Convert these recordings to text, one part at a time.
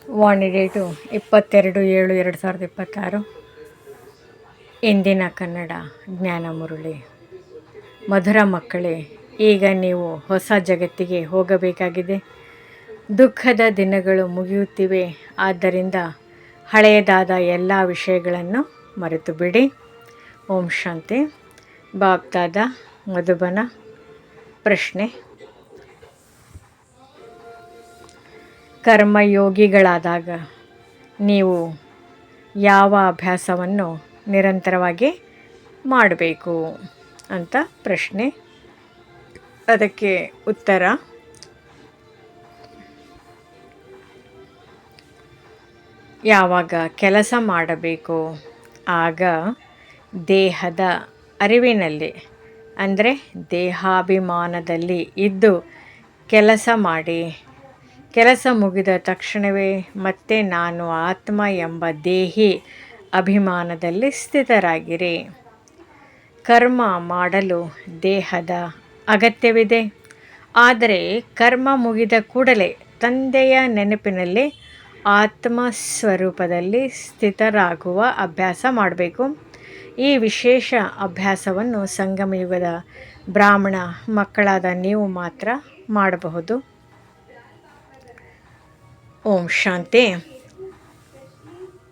ವಾಣಿ date 22/7/2026. ಇಂದಿನ ಕನ್ನಡ ಜ್ಞಾನ ಮುರಳಿ. ಮಧುರ ಮಕ್ಕಳೇ, ಈಗ ನೀವು ಹೊಸ ಜಗತ್ತಿಗೆ ಹೋಗಬೇಕಾಗಿದೆ. ದುಃಖದ ದಿನಗಳು ಮುಗಿಯುತ್ತಿವೆ. ಆದ್ದರಿಂದ ಹಳೆಯದಾದ ಎಲ್ಲ ವಿಷಯಗಳನ್ನು ಮರೆತು ಬಿಡಿ. ಓಂ ಶಾಂತಿ. ಬಾಬ್ದಾದ ಮಧುಬನ. ಪ್ರಶ್ನೆ: ಕರ್ಮಯೋಗಿಗಳಾದಾಗ ನೀವು ಯಾವ ಅಭ್ಯಾಸವನ್ನು ನಿರಂತರವಾಗಿ ಮಾಡಬೇಕು ಅಂತ ಪ್ರಶ್ನೆ. ಅದಕ್ಕೆ ಉತ್ತರ: ಯಾವಾಗ ಕೆಲಸ ಮಾಡಬೇಕು ಆಗ ದೇಹದ ಅರಿವಿನಲ್ಲಿ ಅಂದರೆ ದೇಹಾಭಿಮಾನದಲ್ಲಿ ಇದ್ದು ಕೆಲಸ ಮಾಡಿ. ಕೆಲಸ ಮುಗಿದ ತಕ್ಷಣವೇ ಮತ್ತೆ ನಾನು ಆತ್ಮ ಎಂಬ ದೇಹಿ ಅಭಿಮಾನದಲ್ಲಿ ಸ್ಥಿತರಾಗಿರಿ. ಕರ್ಮ ಮಾಡಲು ದೇಹದ ಅಗತ್ಯವಿದೆ. ಆದರೆ ಕರ್ಮ ಮುಗಿದ ಕೂಡಲೇ ತಂದೆಯ ನೆನಪಿನಲ್ಲಿ ಆತ್ಮ ಸ್ವರೂಪದಲ್ಲಿ ಸ್ಥಿತರಾಗುವ ಅಭ್ಯಾಸ ಮಾಡಬೇಕು. ಈ ವಿಶೇಷ ಅಭ್ಯಾಸವನ್ನು ಸಂಗಮಯುಗದ ಬ್ರಾಹ್ಮಣ ಮಕ್ಕಳಾದ ನೀವು ಮಾತ್ರ ಮಾಡಬಹುದು. ಓಂ ಶಾಂತಿ.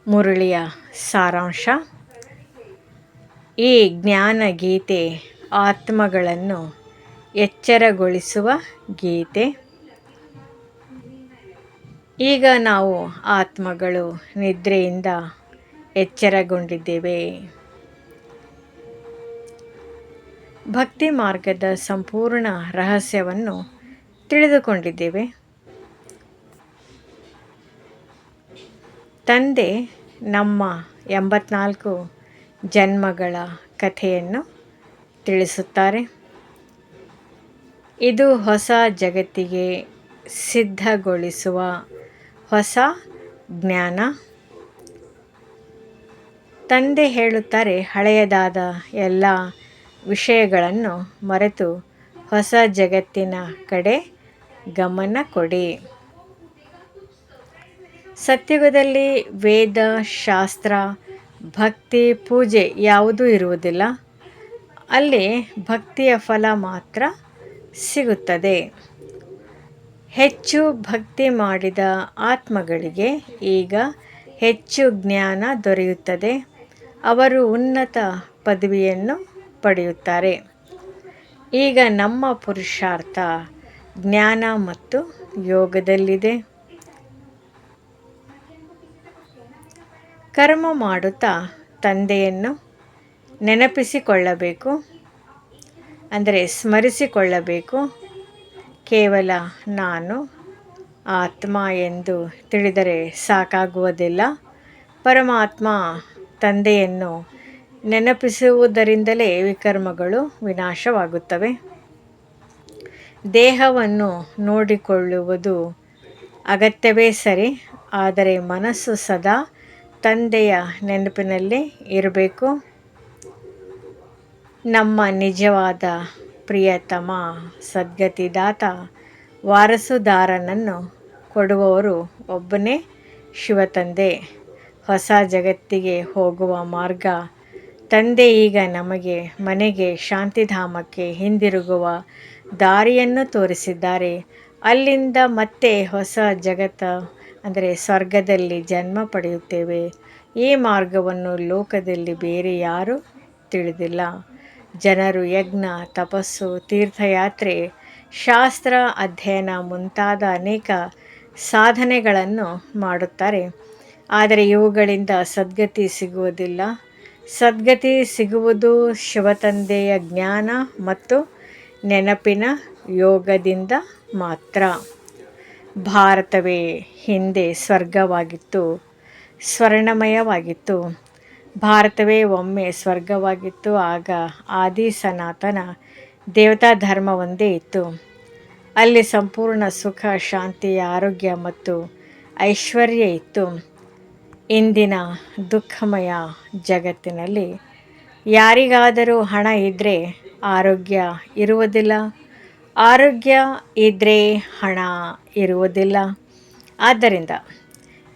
ಮುರಳಿಯ ಸಾರಾಂಶ: ಈ ಜ್ಞಾನ ಗೀತೆ ಆತ್ಮಗಳನ್ನು ಎಚ್ಚರಗೊಳಿಸುವ ಗೀತೆ. ಈಗ ನಾವು ಆತ್ಮಗಳು ನಿದ್ರೆಯಿಂದ ಎಚ್ಚರಗೊಂಡಿದ್ದೇವೆ. ಭಕ್ತಿ ಮಾರ್ಗದ ಸಂಪೂರ್ಣ ರಹಸ್ಯವನ್ನು ತಿಳಿದುಕೊಂಡಿದ್ದೇವೆ. ತಂದೆ ನಮ್ಮ 84 ಜನ್ಮಗಳ ಕಥೆಯನ್ನು ತಿಳಿಸುತ್ತಾರೆ. ಇದು ಹೊಸ ಜಗತ್ತಿಗೆ ಸಿದ್ಧಗೊಳಿಸುವ ಹೊಸ ಜ್ಞಾನ. ತಂದೆ ಹೇಳುತ್ತಾರೆ, ಹಳೆಯದಾದ ಎಲ್ಲ ವಿಷಯಗಳನ್ನು ಮರೆತು ಹೊಸ ಜಗತ್ತಿನ ಕಡೆ ಗಮನ ಕೊಡಿ. ಸತ್ಯುಗದಲ್ಲಿ ವೇದ, ಶಾಸ್ತ್ರ, ಭಕ್ತಿ, ಪೂಜೆ ಯಾವುದೂ ಇರುವುದಿಲ್ಲ. ಅಲ್ಲಿ ಭಕ್ತಿಯ ಫಲ ಮಾತ್ರ ಸಿಗುತ್ತದೆ. ಹೆಚ್ಚು ಭಕ್ತಿ ಮಾಡಿದ ಆತ್ಮಗಳಿಗೆ ಈಗ ಹೆಚ್ಚು ಜ್ಞಾನ ದೊರೆಯುತ್ತದೆ. ಅವರು ಉನ್ನತ ಪದವಿಯನ್ನು ಪಡೆಯುತ್ತಾರೆ. ಈಗ ನಮ್ಮ ಪುರುಷಾರ್ಥ ಜ್ಞಾನ ಮತ್ತು ಯೋಗದಲ್ಲಿದೆ. ಕರ್ಮ ಮಾಡುತ್ತಾ ತಂದೆಯನ್ನು ನೆನಪಿಸಿಕೊಳ್ಳಬೇಕು, ಅಂದರೆ ಸ್ಮರಿಸಿಕೊಳ್ಳಬೇಕು. ಕೇವಲ ನಾನು ಆತ್ಮ ಎಂದು ತಿಳಿದರೆ ಸಾಕಾಗುವುದಿಲ್ಲ. ಪರಮಾತ್ಮ ತಂದೆಯನ್ನು ನೆನಪಿಸುವುದರಿಂದಲೇ ವಿಕರ್ಮಗಳು ವಿನಾಶವಾಗುತ್ತವೆ. ದೇಹವನ್ನು ನೋಡಿಕೊಳ್ಳುವುದು ಅಗತ್ಯವೇ ಸರಿ, ಆದರೆ ಮನಸ್ಸು ಸದಾ ತಂದೆಯ ನೆನಪಿನಲ್ಲಿ ಇರಬೇಕು. ನಮ್ಮ ನಿಜವಾದ ಪ್ರಿಯತಮ ಸದ್ಗತಿದಾತ ವಾರಸುದಾರನನ್ನು ಕೊಡುವವರು ಒಬ್ಬನೇ ಶಿವತಂದೆ. ಹೊಸ ಜಗತ್ತಿಗೆ ಹೋಗುವ ಮಾರ್ಗ ತಂದೆ ಈಗ ನಮಗೆ ಮನೆಗೆ ಶಾಂತಿಧಾಮಕ್ಕೆ ಹಿಂದಿರುಗುವ ದಾರಿಯನ್ನು ತೋರಿಸಿದ್ದಾರೆ. ಅಲ್ಲಿಂದ ಮತ್ತೆ ಹೊಸ ಜಗತ್ತು ಅಂದರೆ ಸ್ವರ್ಗದಲ್ಲಿ ಜನ್ಮ ಪಡೆಯುತ್ತೇವೆ. ಈ ಮಾರ್ಗವನ್ನು ಲೋಕದಲ್ಲಿ ಬೇರೆ ಯಾರೂ ತಿಳಿದಿಲ್ಲ. ಜನರು ಯಜ್ಞ, ತಪಸ್ಸು, ತೀರ್ಥಯಾತ್ರೆ, ಶಾಸ್ತ್ರ ಅಧ್ಯಯನ ಮುಂತಾದ ಅನೇಕ ಸಾಧನೆಗಳನ್ನು ಮಾಡುತ್ತಾರೆ. ಆದರೆ ಇವುಗಳಿಂದ ಸದ್ಗತಿ ಸಿಗುವುದಿಲ್ಲ. ಸದ್ಗತಿ ಸಿಗುವುದು ಶಿವತಂದೆಯ ಜ್ಞಾನ ಮತ್ತು ನೆನಪಿನ ಯೋಗದಿಂದ ಮಾತ್ರ. ಭಾರತವೇ ಹಿಂದೆ ಸ್ವರ್ಗವಾಗಿತ್ತು, ಸ್ವರ್ಣಮಯವಾಗಿತ್ತು. ಭಾರತವೇ ಒಮ್ಮೆ ಸ್ವರ್ಗವಾಗಿತ್ತು. ಆಗ ಆದಿ ಸನಾತನ ದೇವತಾ ಧರ್ಮ ಒಂದೇ ಇತ್ತು. ಅಲ್ಲಿ ಸಂಪೂರ್ಣ ಸುಖ, ಶಾಂತಿ, ಆರೋಗ್ಯ ಮತ್ತು ಐಶ್ವರ್ಯ ಇತ್ತು. ಇಂದಿನ ದುಃಖಮಯ ಜಗತ್ತಿನಲ್ಲಿ ಯಾರಿಗಾದರೂ ಹಣ ಇದ್ದರೆ ಆರೋಗ್ಯ ಇರುವುದಿಲ್ಲ, ಆರೋಗ್ಯ ಇದ್ದರೆ ಹಣ ಇರುವುದಿಲ್ಲ. ಆದ್ದರಿಂದ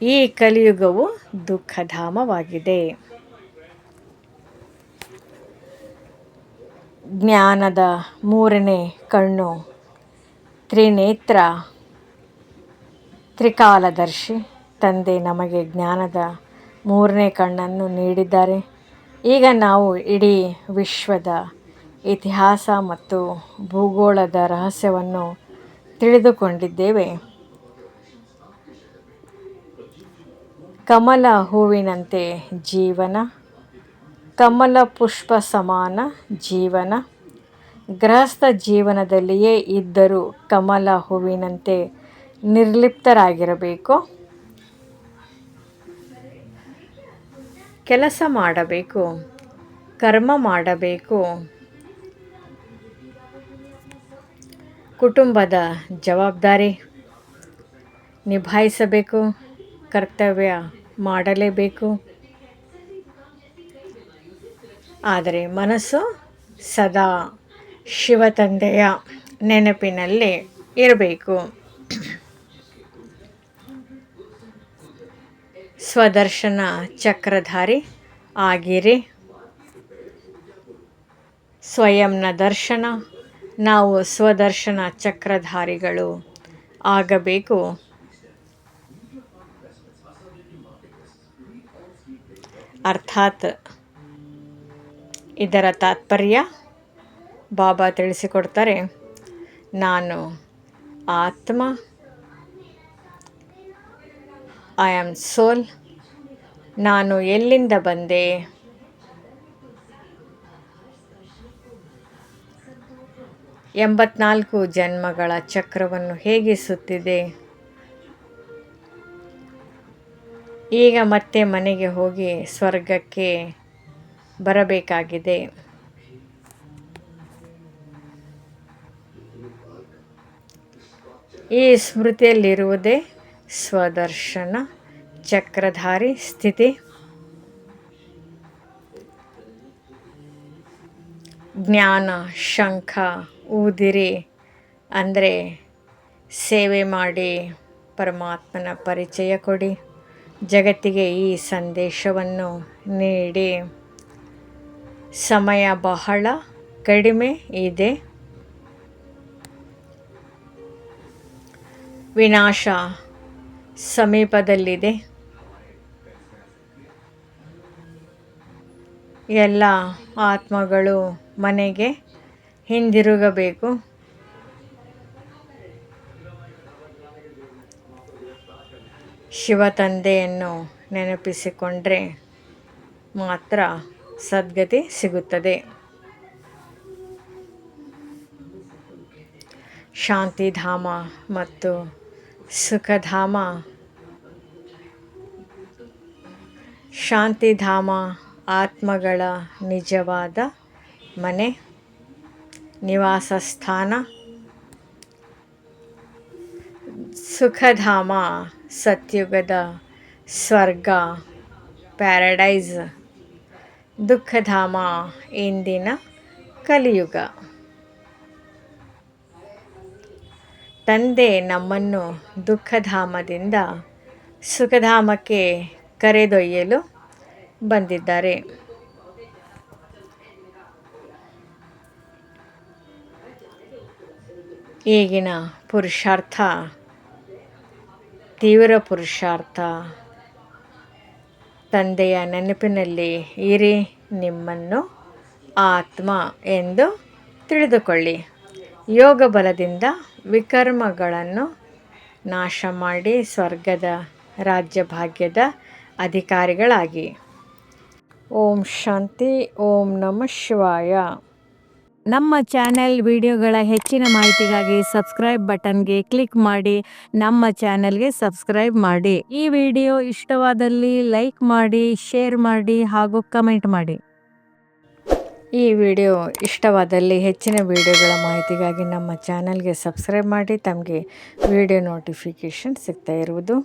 ಈ ಕಲಿಯುಗವು ದುಃಖಧಾಮವಾಗಿದೆ. ಜ್ಞಾನದ ಮೂರನೇ ಕಣ್ಣು, ತ್ರಿನೇತ್ರ, ತ್ರಿಕಾಲದರ್ಶಿ ತಂದೆ ನಮಗೆ ಜ್ಞಾನದ ಮೂರನೇ ಕಣ್ಣನ್ನು ನೀಡಿದ್ದಾರೆ. ಈಗ ನಾವು ಇಡೀ ವಿಶ್ವದ ಇತಿಹಾಸ ಮತ್ತು ಭೂಗೋಳದ ರಹಸ್ಯವನ್ನು ತಿಳಿದುಕೊಂಡಿದ್ದೇವೆ. ಕಮಲ ಹೂವಿನಂತೆ ಜೀವನ, ಕಮಲ ಪುಷ್ಪ ಸಮಾನ ಜೀವನ. ಗೃಹಸ್ಥ ಜೀವನದಲ್ಲಿಯೇ ಇದ್ದರೂ ಕಮಲ ಹೂವಿನಂತೆ ನಿರ್ಲಿಪ್ತರಾಗಿರಬೇಕು. ಕೆಲಸ ಮಾಡಬೇಕು, ಕರ್ಮ ಮಾಡಬೇಕು, ಕುಟುಂಬದ ಜವಾಬ್ದಾರಿ ನಿಭಾಯಿಸಬೇಕು, ಕರ್ತವ್ಯ ಮಾಡಲೇಬೇಕು. ಆದರೆ ಮನಸ್ಸು ಸದಾ ಶಿವ ತಂದೆಯ ನೆನಪಿನಲ್ಲಿ ಇರಬೇಕು. ಸ್ವದರ್ಶನ ಚಕ್ರಧಾರಿ ಆಗಿರಿ. ಸ್ವಯಂನ ದರ್ಶನ, ನಾವು ಸ್ವದರ್ಶನ ಚಕ್ರಧಾರಿಗಳು ಆಗಬೇಕು. ಅರ್ಥಾತ್ ಇದರ ತಾತ್ಪರ್ಯ ಬಾಬಾ ತಿಳಿಸಿಕೊಡ್ತಾರೆ. ನಾನು ಆತ್ಮ, ಐ ಆಮ್ ಸೋಲ್. ನಾನು ಎಲ್ಲಿಂದ ಬಂದೆ? ಎಂಬತ್ನಾಲ್ಕು ಜನ್ಮಗಳ ಚಕ್ರವನ್ನು ಹೇಗೆ ಸುತ್ತಿದೆ? ಈಗ ಮತ್ತೆ ಮನೆಗೆ ಹೋಗಿ ಸ್ವರ್ಗಕ್ಕೆ ಬರಬೇಕಾಗಿದೆ. ಈ ಸ್ಮೃತಿಯಲ್ಲಿರುವುದೇ ಸ್ವದರ್ಶನ ಚಕ್ರಧಾರಿ ಸ್ಥಿತಿ. ಜ್ಞಾನ ಶಂಖ ಊದಿರಿ ಅಂದರೆ ಸೇವೆ ಮಾಡಿ, ಪರಮಾತ್ಮನ ಪರಿಚಯ ಕೊಡಿ, ಜಗತ್ತಿಗೆ ಈ ಸಂದೇಶವನ್ನು ನೀಡಿ. ಸಮಯ ಬಹಳ ಕಡಿಮೆ ಇದೆ. ವಿನಾಶ ಸಮೀಪದಲ್ಲಿದೆ. ಎಲ್ಲ ಆತ್ಮಗಳು ಮನೆಗೆ ಹಿಂದಿರುಗಬೇಕು. ಶಿವ ತಂದೆಯನ್ನು ನೆನಪಿಸಿಕೊಂಡ್ರೆ ಮಾತ್ರ ಸದ್ಗತಿ ಸಿಗುತ್ತದೆ. ಶಾಂತಿಧಾಮ ಮತ್ತು ಸುಖಧಾಮ. ಶಾಂತಿಧಾಮ ಆತ್ಮಗಳ ನಿಜವಾದ ಮನೆ, ನಿವಾಸ ಸ್ಥಾನ. ಸುಖಧಾಮ ಸತ್ಯುಗದ ಸ್ವರ್ಗ, ಪ್ಯಾರಡೈಸ್. ದುಃಖಧಾಮ ಇಂದಿನ ಕಲಿಯುಗ. ತಂದೆ ನಮ್ಮನ್ನು ದುಃಖಧಾಮದಿಂದ ಸುಖಧಾಮಕ್ಕೆ ಕರೆದೊಯ್ಯಲು ಬಂದಿದ್ದಾರೆ. ಈಗಿನ ಪುರುಷಾರ್ಥ ತೀವ್ರ ಪುರುಷಾರ್ಥ. ತಂದೆಯ ನೆನಪಿನಲ್ಲಿ ಇರಿ. ನಿಮ್ಮನ್ನು ಆತ್ಮ ಎಂದು ತಿಳಿದುಕೊಳ್ಳಿ. ಯೋಗ ಬಲದಿಂದ ವಿಕರ್ಮಗಳನ್ನು ನಾಶ ಮಾಡಿ ಸ್ವರ್ಗದ ರಾಜ್ಯಭಾಗ್ಯದ ಅಧಿಕಾರಿಗಳಾಗಿ. ಓಂ ಶಾಂತಿ. ಓಂ ನಮಃ ಶಿವಾಯ. ನಮ್ಮ ಚಾನೆಲ್ ವಿಡಿಯೋಗಳ ಹೆಚ್ಚಿನ ಮಾಹಿತಿಗಾಗಿ ಸಬ್ಸ್ಕ್ರೈಬ್ ಬಟನ್ಗೆ ಕ್ಲಿಕ್ ಮಾಡಿ ನಮ್ಮ ಚಾನೆಲ್ಗೆ ಸಬ್ಸ್ಕ್ರೈಬ್ ಮಾಡಿ. ಈ ವಿಡಿಯೋ ಇಷ್ಟವಾದಲ್ಲಿ ಲೈಕ್ ಮಾಡಿ, ಶೇರ್ ಮಾಡಿ ಹಾಗೂ ಕಮೆಂಟ್ ಮಾಡಿ. ಈ ವಿಡಿಯೋ ಇಷ್ಟವಾದಲ್ಲಿ ಹೆಚ್ಚಿನ ವಿಡಿಯೋಗಳ ಮಾಹಿತಿಗಾಗಿ ನಮ್ಮ ಚಾನೆಲ್ಗೆ ಸಬ್ಸ್ಕ್ರೈಬ್ ಮಾಡಿ. ತಮಗೆ ವಿಡಿಯೋ ನೋಟಿಫಿಕೇಷನ್ ಸಿಗ್ತಾ ಇರುವುದು.